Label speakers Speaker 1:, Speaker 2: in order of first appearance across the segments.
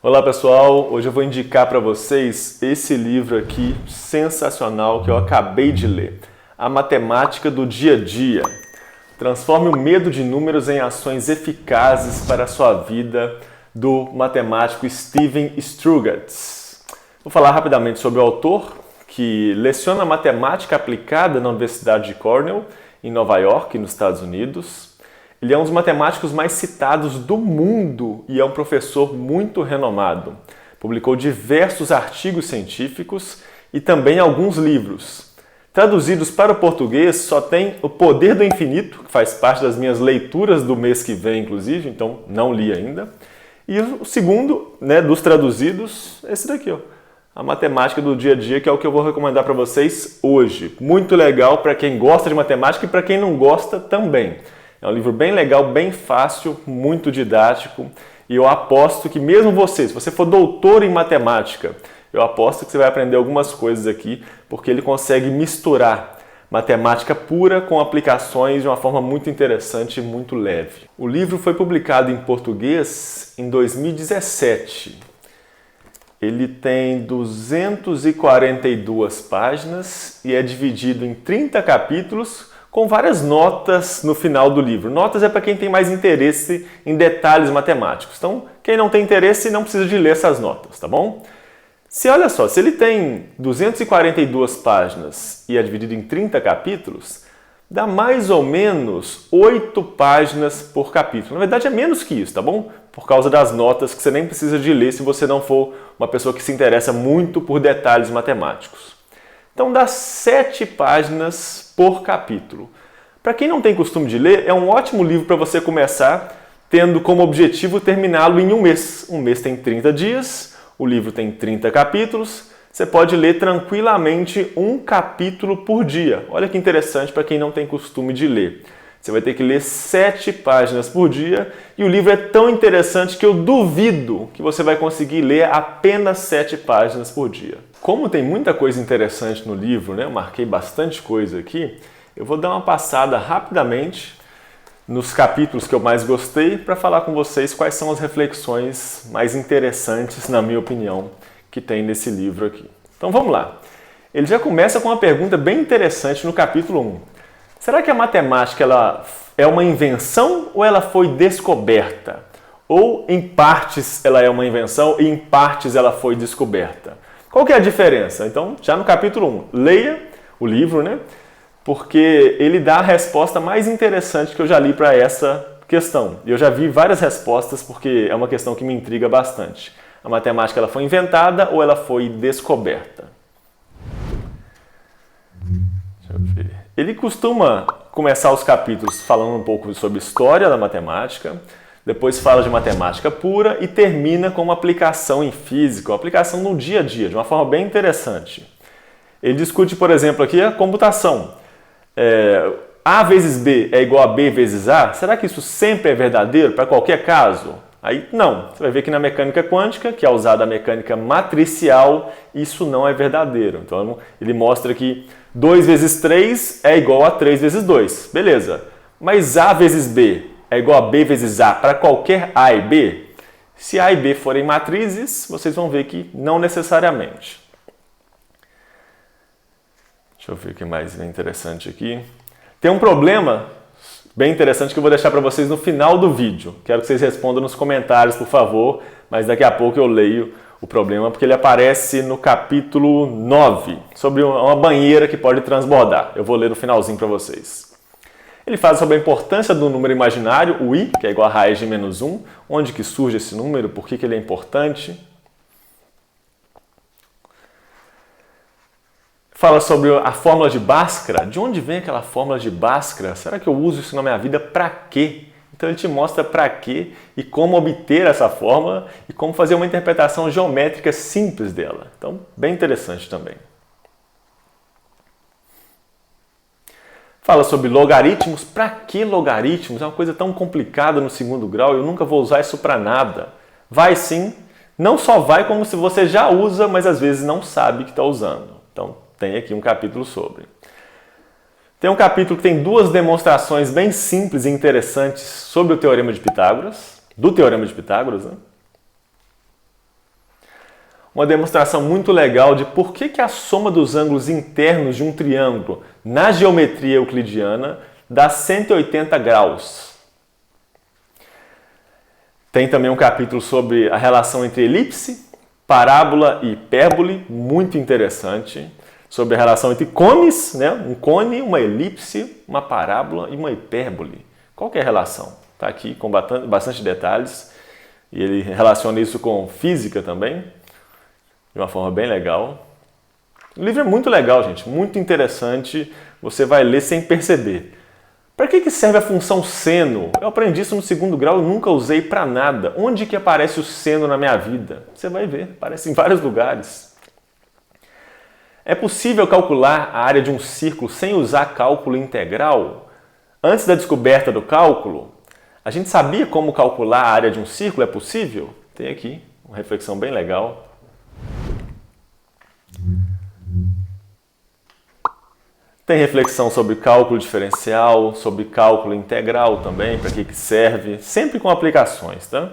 Speaker 1: Olá pessoal, hoje eu vou indicar para vocês esse livro aqui sensacional que eu acabei de ler, A Matemática do Dia a Dia. Transforme o medo de números em ações eficazes para a sua vida, do matemático Steven Strugatz. Vou falar rapidamente sobre o autor, que leciona matemática aplicada na Universidade de Cornell, em Nova York, nos Estados Unidos. Ele é um dos matemáticos mais citados do mundo e é um professor muito renomado. Publicou diversos artigos científicos e também alguns livros. Traduzidos para o português, só tem O Poder do Infinito, que faz parte das minhas leituras do mês que vem, inclusive, então não li ainda. E o segundo, dos traduzidos, esse daqui, ó, A Matemática do Dia a Dia, que é o que eu vou recomendar para vocês hoje. Muito legal para quem gosta de matemática e para quem não gosta também. É um livro bem legal, bem fácil, muito didático e eu aposto que mesmo você, se você for doutor em matemática, eu aposto que você vai aprender algumas coisas aqui, porque ele consegue misturar matemática pura com aplicações de uma forma muito interessante e muito leve. O livro foi publicado em português em 2017. Ele tem 242 páginas e é dividido em 30 capítulos, com várias notas no final do livro. Notas é para quem tem mais interesse em detalhes matemáticos. Então, quem não tem interesse não precisa de ler essas notas, tá bom? Olha só, se ele tem 242 páginas e é dividido em 30 capítulos, dá mais ou menos 8 páginas por capítulo. Na verdade é menos que isso, tá bom? Por causa das notas que você nem precisa de ler se você não for uma pessoa que se interessa muito por detalhes matemáticos. Então dá 7 páginas por capítulo. Para quem não tem costume de ler, é um ótimo livro para você começar, tendo como objetivo terminá-lo em um mês. Um mês tem 30 dias, o livro tem 30 capítulos, você pode ler tranquilamente um capítulo por dia. Olha que interessante para quem não tem costume de ler. Você vai ter que ler 7 páginas por dia e o livro é tão interessante que eu duvido que você vai conseguir ler apenas 7 páginas por dia. Como tem muita coisa interessante no livro, eu marquei bastante coisa aqui, eu vou dar uma passada rapidamente nos capítulos que eu mais gostei para falar com vocês quais são as reflexões mais interessantes, na minha opinião, que tem nesse livro aqui. Então vamos lá. Ele já começa com uma pergunta bem interessante no capítulo 1. Será que a matemática ela é uma invenção ou ela foi descoberta? Ou em partes ela é uma invenção e em partes ela foi descoberta? Qual que é a diferença? Então, já no capítulo 1, leia o livro, porque ele dá a resposta mais interessante que eu já li para essa questão. E eu já vi várias respostas porque é uma questão que me intriga bastante. A matemática ela foi inventada ou ela foi descoberta? Deixa eu ver. Ele costuma começar os capítulos falando um pouco sobre história da matemática, depois fala de matemática pura e termina com uma aplicação em física, uma aplicação no dia a dia, de uma forma bem interessante. Ele discute, por exemplo, aqui a computação. A vezes B é igual a B vezes A? Será que isso sempre é verdadeiro para qualquer caso? Aí não. Você vai ver que na mecânica quântica, que é usada a mecânica matricial, isso não é verdadeiro. Então ele mostra que 2 vezes 3 é igual a 3 vezes 2. Beleza. Mas A vezes B é igual a B vezes A para qualquer A e B? Se A e B forem matrizes, vocês vão ver que não necessariamente. Deixa eu ver o que mais é interessante aqui. Tem um problema bem interessante que eu vou deixar para vocês no final do vídeo. Quero que vocês respondam nos comentários, por favor, mas daqui a pouco eu leio o problema, porque ele aparece no capítulo 9, sobre uma banheira que pode transbordar. Eu vou ler no finalzinho para vocês. Ele fala sobre a importância do número imaginário, o i, que é igual a raiz de menos 1, onde que surge esse número, por que ele é importante. Fala sobre a fórmula de Bhaskara. De onde vem aquela fórmula de Bhaskara? Será que eu uso isso na minha vida? Para quê? Então ele te mostra para quê e como obter essa fórmula e como fazer uma interpretação geométrica simples dela. Então, bem interessante também. Fala sobre logaritmos. Para que logaritmos? É uma coisa tão complicada no segundo grau, eu nunca vou usar isso para nada. Vai sim, não só vai como se você já usa, mas às vezes não sabe que está usando. Então, tem aqui um capítulo sobre. Tem um capítulo que tem 2 demonstrações bem simples e interessantes sobre o Teorema de Pitágoras, do Teorema de Pitágoras. uma demonstração muito legal de por que a soma dos ângulos internos de um triângulo na geometria euclidiana dá 180 graus. Tem também um capítulo sobre a relação entre elipse, parábola e hipérbole, muito interessante. Sobre a relação entre cones, né? Um cone, uma elipse, uma parábola e uma hipérbole. Qual que é a relação? Está aqui com bastante detalhes. E ele relaciona isso com física também, de uma forma bem legal. O livro é muito legal, gente, muito interessante. Você vai ler sem perceber. Para que serve a função seno? Eu aprendi isso no 2º grau e nunca usei para nada. Onde que aparece o seno na minha vida? Você vai ver, aparece em vários lugares. É possível calcular a área de um círculo sem usar cálculo integral? Antes da descoberta do cálculo, a gente sabia como calcular a área de um círculo? É possível? Tem aqui uma reflexão bem legal. Tem reflexão sobre cálculo diferencial, sobre cálculo integral também, para que serve, sempre com aplicações, tá?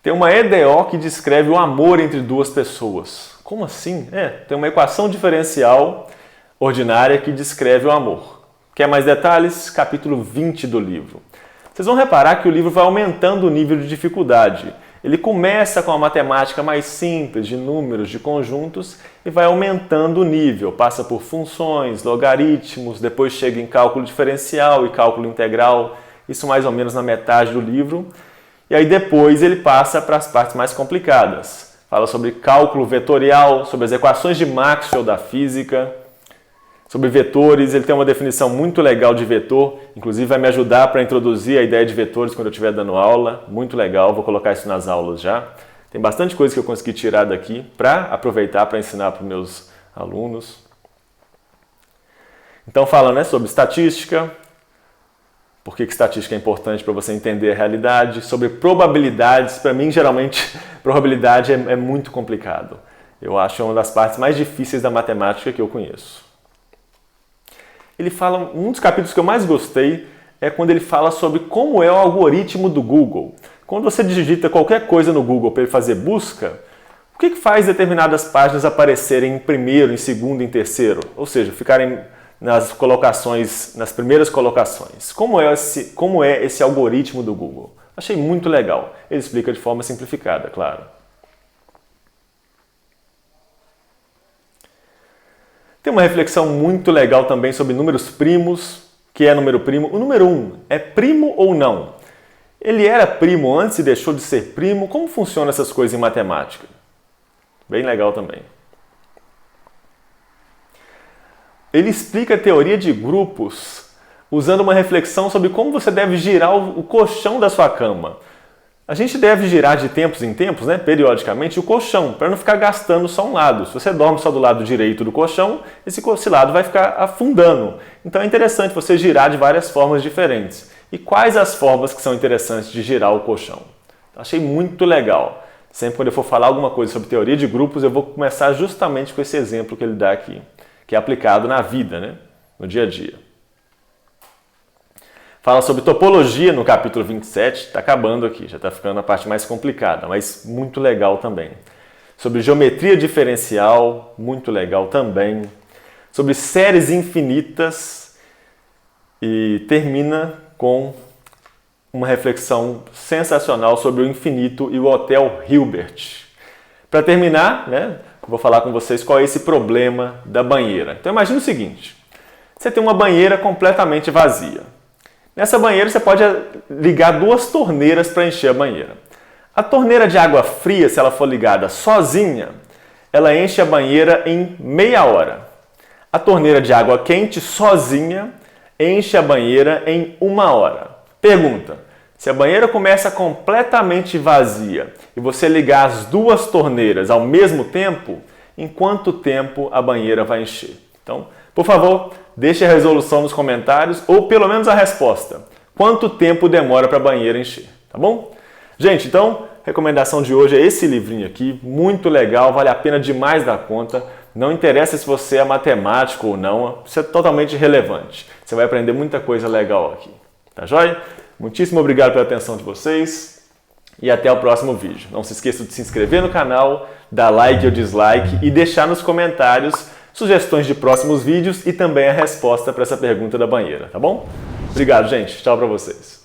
Speaker 1: Tem uma EDO que descreve o amor entre duas pessoas. Como assim? Tem uma equação diferencial ordinária que descreve o amor. Quer mais detalhes? Capítulo 20 do livro. Vocês vão reparar que o livro vai aumentando o nível de dificuldade. Ele começa com a matemática mais simples, de números, de conjuntos, e vai aumentando o nível. Passa por funções, logaritmos, depois chega em cálculo diferencial e cálculo integral. Isso mais ou menos na metade do livro. E aí depois ele passa para as partes mais complicadas. Fala sobre cálculo vetorial, sobre as equações de Maxwell da física, sobre vetores. Ele tem uma definição muito legal de vetor, inclusive vai me ajudar para introduzir a ideia de vetores quando eu estiver dando aula. Muito legal, vou colocar isso nas aulas já. Tem bastante coisa que eu consegui tirar daqui para aproveitar para ensinar para os meus alunos. Então fala, sobre estatística, por que estatística é importante para você entender a realidade, sobre probabilidades. Para mim, geralmente, probabilidade é muito complicado. Eu acho uma das partes mais difíceis da matemática que eu conheço. Ele fala, um dos capítulos que eu mais gostei é quando ele fala sobre como é o algoritmo do Google. Quando você digita qualquer coisa no Google para ele fazer busca, o que faz determinadas páginas aparecerem em primeiro, em segundo, em terceiro? Ou seja, ficarem nas colocações, nas primeiras colocações. Como é esse algoritmo do Google? Achei muito legal. Ele explica de forma simplificada, claro. Tem uma reflexão muito legal também sobre números primos. Que é número primo? O número 1 é primo ou não? Ele era primo antes e deixou de ser primo? Como funcionam essas coisas em matemática? Bem legal também. Ele explica a teoria de grupos usando uma reflexão sobre como você deve girar o colchão da sua cama. A gente deve girar de tempos em tempos, periodicamente, o colchão, para não ficar gastando só um lado. Se você dorme só do lado direito do colchão, esse lado vai ficar afundando. Então é interessante você girar de várias formas diferentes. E quais as formas que são interessantes de girar o colchão? Achei muito legal. Sempre quando eu for falar alguma coisa sobre teoria de grupos, eu vou começar justamente com esse exemplo que ele dá aqui, que é aplicado na vida, no dia a dia. Fala sobre topologia no capítulo 27, está acabando aqui, já está ficando a parte mais complicada, mas muito legal também. Sobre geometria diferencial, muito legal também. Sobre séries infinitas e termina com uma reflexão sensacional sobre o infinito e o Hotel Hilbert. Para terminar, vou falar com vocês qual é esse problema da banheira. Então imagine o seguinte, você tem uma banheira completamente vazia. Nessa banheira você pode ligar 2 torneiras para encher a banheira. A torneira de água fria, se ela for ligada sozinha, ela enche a banheira em meia hora. A torneira de água quente sozinha enche a banheira em 1 hora. Pergunta, se a banheira começa completamente vazia e você ligar as 2 torneiras ao mesmo tempo, em quanto tempo a banheira vai encher? Então, por favor, deixe a resolução nos comentários ou pelo menos a resposta. Quanto tempo demora para a banheira encher, tá bom? Gente, então, a recomendação de hoje é esse livrinho aqui, muito legal, vale a pena demais da conta. Não interessa se você é matemático ou não, isso é totalmente relevante. Você vai aprender muita coisa legal aqui, tá joia? Muitíssimo obrigado pela atenção de vocês. e até o próximo vídeo. Não se esqueça de se inscrever no canal, dar like ou dislike e deixar nos comentários sugestões de próximos vídeos e também a resposta para essa pergunta da banheira, tá bom? Obrigado, gente. Tchau para vocês.